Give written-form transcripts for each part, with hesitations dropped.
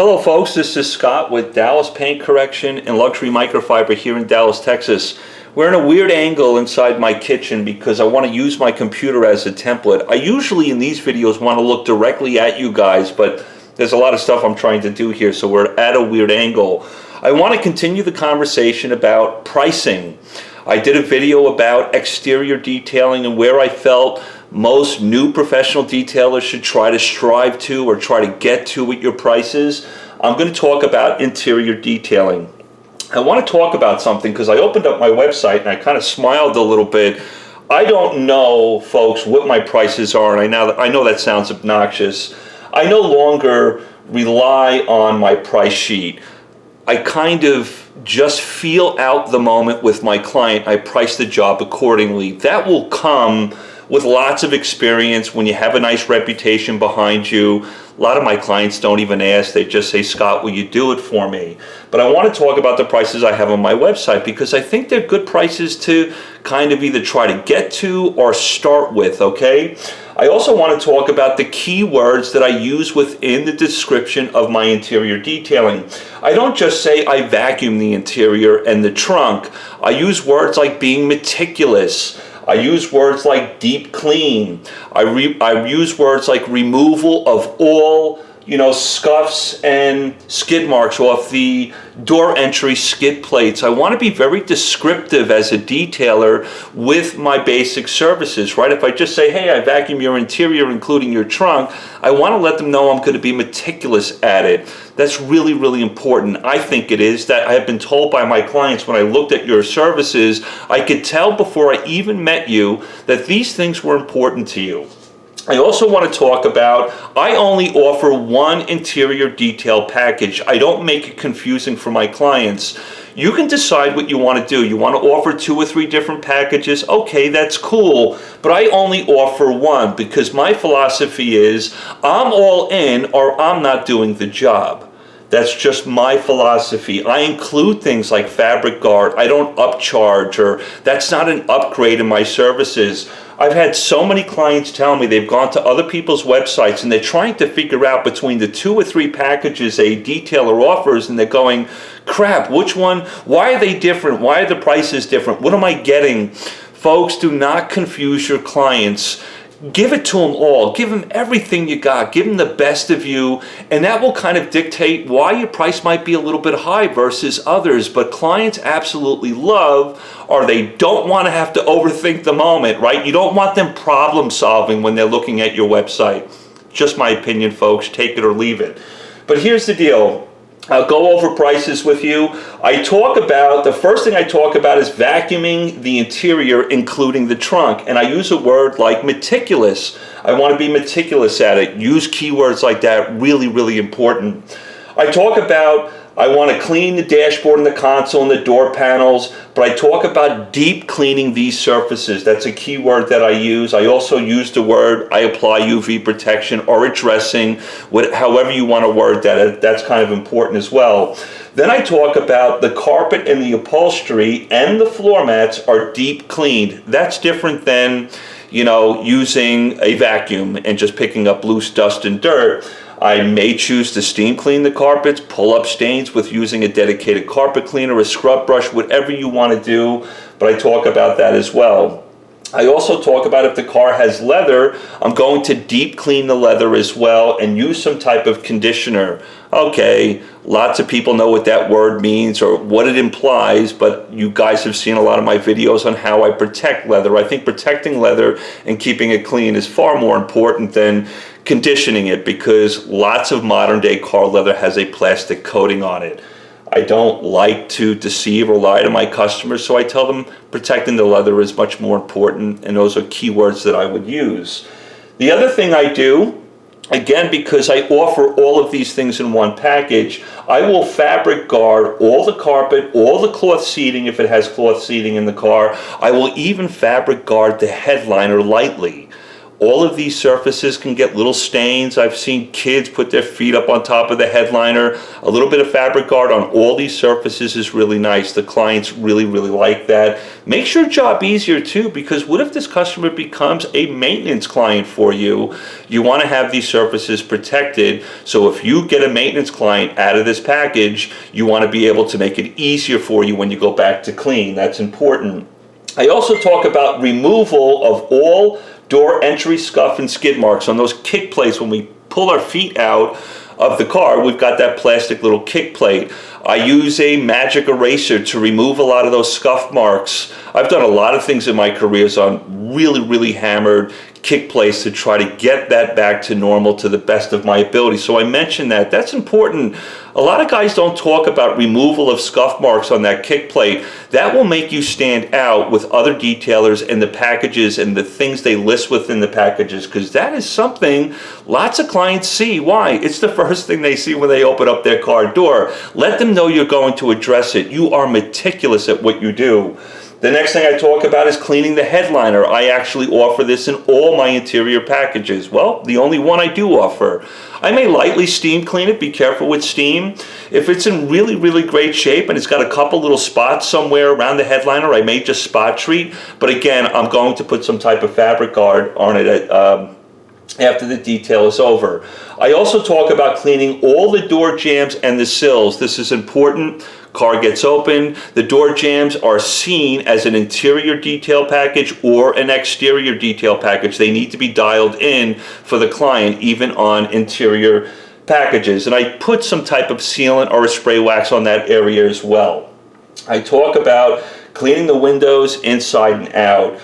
Hello folks, this is Scott with Dallas Paint Correction and Luxury Microfiber here in Dallas, Texas. We're in a weird angle inside my kitchen because I want to use my computer as a template. I usually in these videos want to look directly at you guys, but there's a lot of stuff I'm trying to do here, so we're at a weird angle. I want to continue the conversation about pricing. I did a video about exterior detailing and where I felt most new professional detailers should try to strive to or try to get to with your prices. I'm going to talk about interior detailing. I want to talk about something because I opened up my website and I kind of smiled a little bit. I don't know, folks, what my prices are, and I know that sounds obnoxious. I no longer rely on my price sheet. I kind of just feel out the moment with my client. I price the job accordingly. That will come with lots of experience when you have a nice reputation behind you. A lot of my clients don't even ask, they just say, Scott, will you do it for me? But I want to talk about the prices I have on my website because I think they're good prices to kind of either try to get to or start with, okay? I also want to talk about the keywords that I use within the description of my interior detailing. I don't just say I vacuum the interior and the trunk. I use words like being meticulous. I use words like deep clean. I use words like removal of all, scuffs and skid marks off the door entry skid plates. I want to be very descriptive as a detailer with my basic services, right? If I just say, hey, I vacuum your interior, including your trunk, I want to let them know I'm going to be meticulous at it. That's really, really important. I think it is. That I have been told by my clients when I looked at your services, I could tell before I even met you that these things were important to you. I also want to talk about, I only offer one interior detail package. I don't make it confusing for my clients. You can decide what you want to do. You want to offer 2 or 3 different packages? Okay, that's cool. But I only offer one because my philosophy is I'm all in or I'm not doing the job. That's just my philosophy. I include things like fabric guard. I don't upcharge, or that's not an upgrade in my services. I've had so many clients tell me they've gone to other people's websites and they're trying to figure out between the 2 or 3 packages a detailer offers, and they're going, crap, which one? Why are they different? Why are the prices different? What am I getting? Folks, do not confuse your clients. Give it to them all. Give them everything you got. Give them the best of you, and that will kind of dictate why your price might be a little bit high versus others. But clients absolutely love, or they don't want to have to overthink the moment, right? You don't want them problem solving when they're looking at your website. Just my opinion, folks. Take it or leave it. But here's the deal. I'll go over prices with you. The first thing I talk about is vacuuming the interior, including the trunk. And I use a word like meticulous. I want to be meticulous at it. Use keywords like that, really, really important. I talk about I want to clean the dashboard and the console and the door panels, but I talk about deep cleaning these surfaces. That's a key word that I use. I also use the word I apply UV protection or addressing, however you want to word that. That's kind of important as well. Then I talk about the carpet and the upholstery and the floor mats are deep cleaned. That's different than, using a vacuum and just picking up loose dust and dirt. I may choose to steam clean the carpets, pull up stains with using a dedicated carpet cleaner, a scrub brush, whatever you want to do, but I talk about that as well. I also talk about if the car has leather, I'm going to deep clean the leather as well and use some type of conditioner. Okay, lots of people know what that word means or what it implies, but you guys have seen a lot of my videos on how I protect leather. I think protecting leather and keeping it clean is far more important than conditioning it because lots of modern day car leather has a plastic coating on it. I don't like to deceive or lie to my customers, so I tell them protecting the leather is much more important, and those are keywords that I would use. The other thing I do, again, because I offer all of these things in one package, I will fabric guard all the carpet, all the cloth seating if it has cloth seating in the car. I will even fabric guard the headliner lightly. All of these surfaces can get little stains. I've seen kids put their feet up on top of the headliner. A little bit of fabric guard on all these surfaces is really nice. The clients really, really like that. Makes your job easier too, because what if this customer becomes a maintenance client for you? You want to have these surfaces protected. So if you get a maintenance client out of this package, you want to be able to make it easier for you when you go back to clean. That's important. I also talk about removal of all door entry scuff and skid marks on those kick plates. When we pull our feet out of the car, we've got that plastic little kick plate. I use a magic eraser to remove a lot of those scuff marks. I've done a lot of things in my careers on really, really hammered kick plates to try to get that back to normal to the best of my ability. So I mentioned that. That's important. A lot of guys don't talk about removal of scuff marks on that kick plate. That will make you stand out with other detailers and the packages and the things they list within the packages, because that is something lots of clients see. Why? It's the first thing they see when they open up their car door. Let them know you're going to address it. You are meticulous at what you do. The next thing I talk about is cleaning the headliner. I actually offer this in all my interior packages. Well, the only one I do offer. I may lightly steam clean it. Be careful with steam. If it's in really, really great shape and it's got a couple little spots somewhere around the headliner, I may just spot treat. But again, I'm going to put some type of fabric guard on it after the detail is over. I also talk about cleaning all the door jambs and the sills. This is important. Car gets open, the door jambs are seen as an interior detail package or an exterior detail package. They need to be dialed in for the client, even on interior packages. And I put some type of sealant or a spray wax on that area as well. I talk about cleaning the windows inside and out,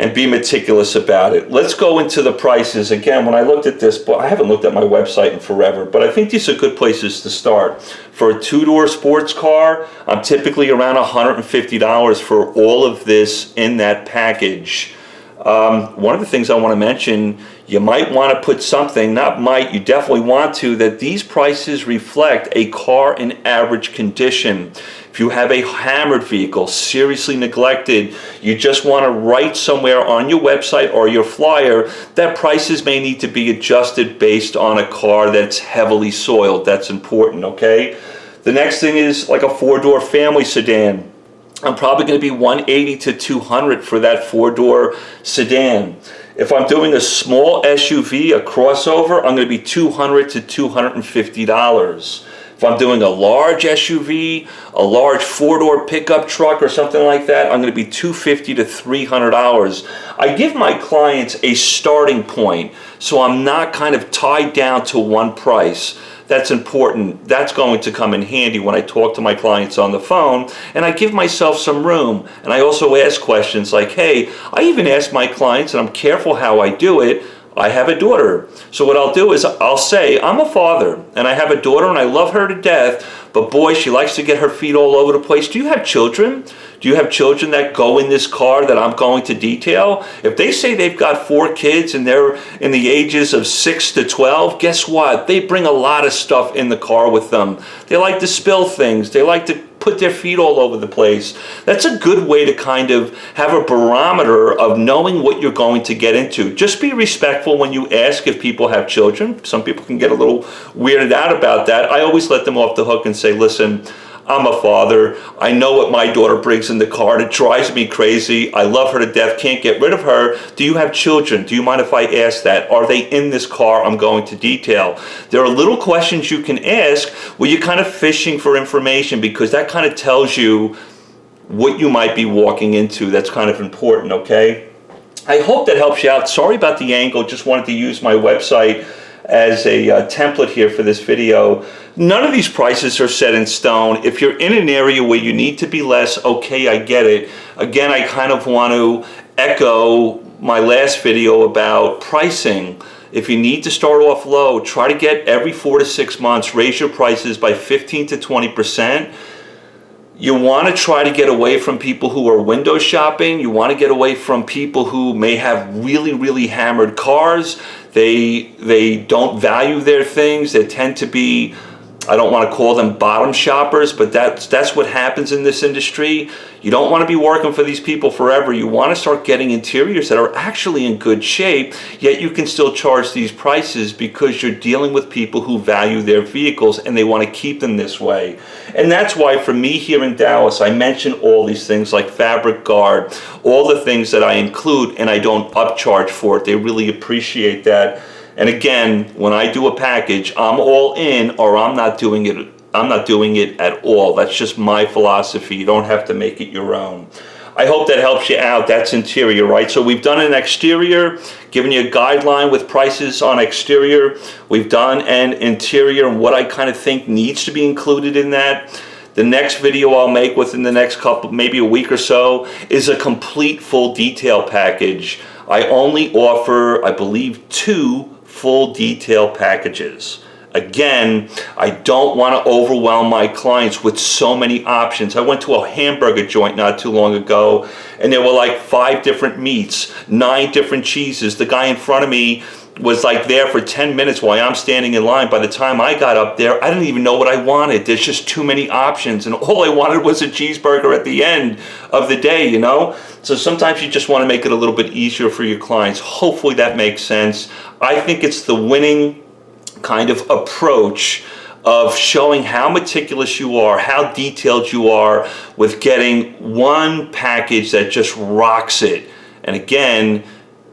and be meticulous about it. Let's go into the prices. Again, when I looked at this, but I haven't looked at my website in forever, but I think these are good places to start. For a two-door sports car, I'm typically around $150 for all of this in that package. One of the things I want to mention, you might want to put something, not might, you definitely want to, that these prices reflect a car in average condition. If you have a hammered vehicle, seriously neglected, you just want to write somewhere on your website or your flyer that prices may need to be adjusted based on a car that's heavily soiled. That's important, okay? The next thing is like a four-door family sedan. I'm probably going to be $180 to $200 for that four-door sedan. If I'm doing a small SUV, a crossover, I'm going to be $200 to $250. If I'm doing a large SUV, a large four-door pickup truck or something like that, I'm going to be $250 to $300. I give my clients a starting point, so I'm not kind of tied down to one price. That's important. That's going to come in handy when I talk to my clients on the phone, and I give myself some room. And I also ask questions like, hey, I even ask my clients, and I'm careful how I do it, I have a daughter. So what I'll do is I'll say, I'm a father and I have a daughter and I love her to death, but boy, she likes to get her feet all over the place. Do you have children? Do you have children that go in this car that I'm going to detail? If they say they've got 4 kids and they're in the ages of 6 to 12, guess what? They bring a lot of stuff in the car with them. They like to spill things. They like to put their feet all over the place. That's a good way to kind of have a barometer of knowing what you're going to get into. Just be respectful when you ask if people have children. Some people can get a little weirded out about that. I always let them off the hook and say, listen, I'm a father. I know what my daughter brings in the car, and it drives me crazy. I love her to death, can't get rid of her. Do you have children? Do you mind if I ask that? Are they in this car I'm going to detail? There are little questions you can ask where you're kind of fishing for information, because that kind of tells you what you might be walking into. That's kind of important, okay? I hope that helps you out. Sorry about the angle. Just wanted to use my website as a template here for this video. None of these prices are set in stone. If you're in an area where you need to be less, okay, I get it. Again, I kind of want to echo my last video about pricing. If you need to start off low, try to get every 4 to 6 months, raise your prices by 15 to 20%. You want to try to get away from people who are window shopping. You want to get away from people who may have really, really hammered cars. They don't value their things. They tend to be I don't want to call them bottom shoppers, but that's what happens in this industry. You don't want to be working for these people forever. You want to start getting interiors that are actually in good shape, yet you can still charge these prices because you're dealing with people who value their vehicles and they want to keep them this way. And that's why for me here in Dallas, I mention all these things like fabric guard, all the things that I include, and I don't upcharge for it. They really appreciate that. And again, when I do a package, I'm all in, or I'm not doing it. I'm not doing it at all. That's just my philosophy. You don't have to make it your own. I hope that helps you out. That's interior, right? So we've done an exterior, given you a guideline with prices on exterior. We've done an interior and what I kind of think needs to be included in that. The next video I'll make within the next couple, maybe a week or so, is a complete full detail package. I only offer, I believe, 2 full detail packages. Again, I don't want to overwhelm my clients with so many options. I went to a hamburger joint not too long ago, and there were like 5 different meats, 9 different cheeses. The guy in front of me was like there for 10 minutes while I'm standing in line. By the time I got up there, I didn't even know what I wanted. There's just too many options, and all I wanted was a cheeseburger at the end of the day, you know? So sometimes you just want to make it a little bit easier for your clients. Hopefully that makes sense. I think it's the winning kind of approach of showing how meticulous you are, how detailed you are with getting one package that just rocks it. And again,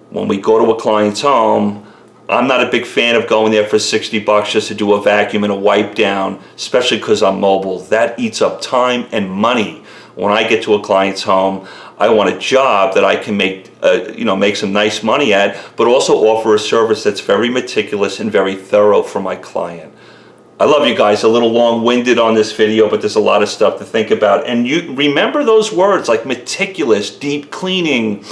when we go to a client's home, I'm not a big fan of going there for $60 just to do a vacuum and a wipe down, especially because I'm mobile. That eats up time and money. When I get to a client's home, I want a job that I can make some nice money at, but also offer a service that's very meticulous and very thorough for my client. I love you guys. A little long-winded on this video, but there's a lot of stuff to think about. And you remember those words like meticulous, deep cleaning.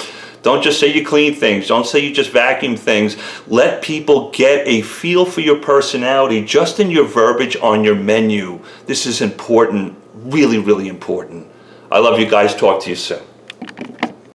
Don't just say you clean things. Don't say you just vacuum things. Let people get a feel for your personality just in your verbiage on your menu. This is important, really, really important. I love you guys. Talk to you soon.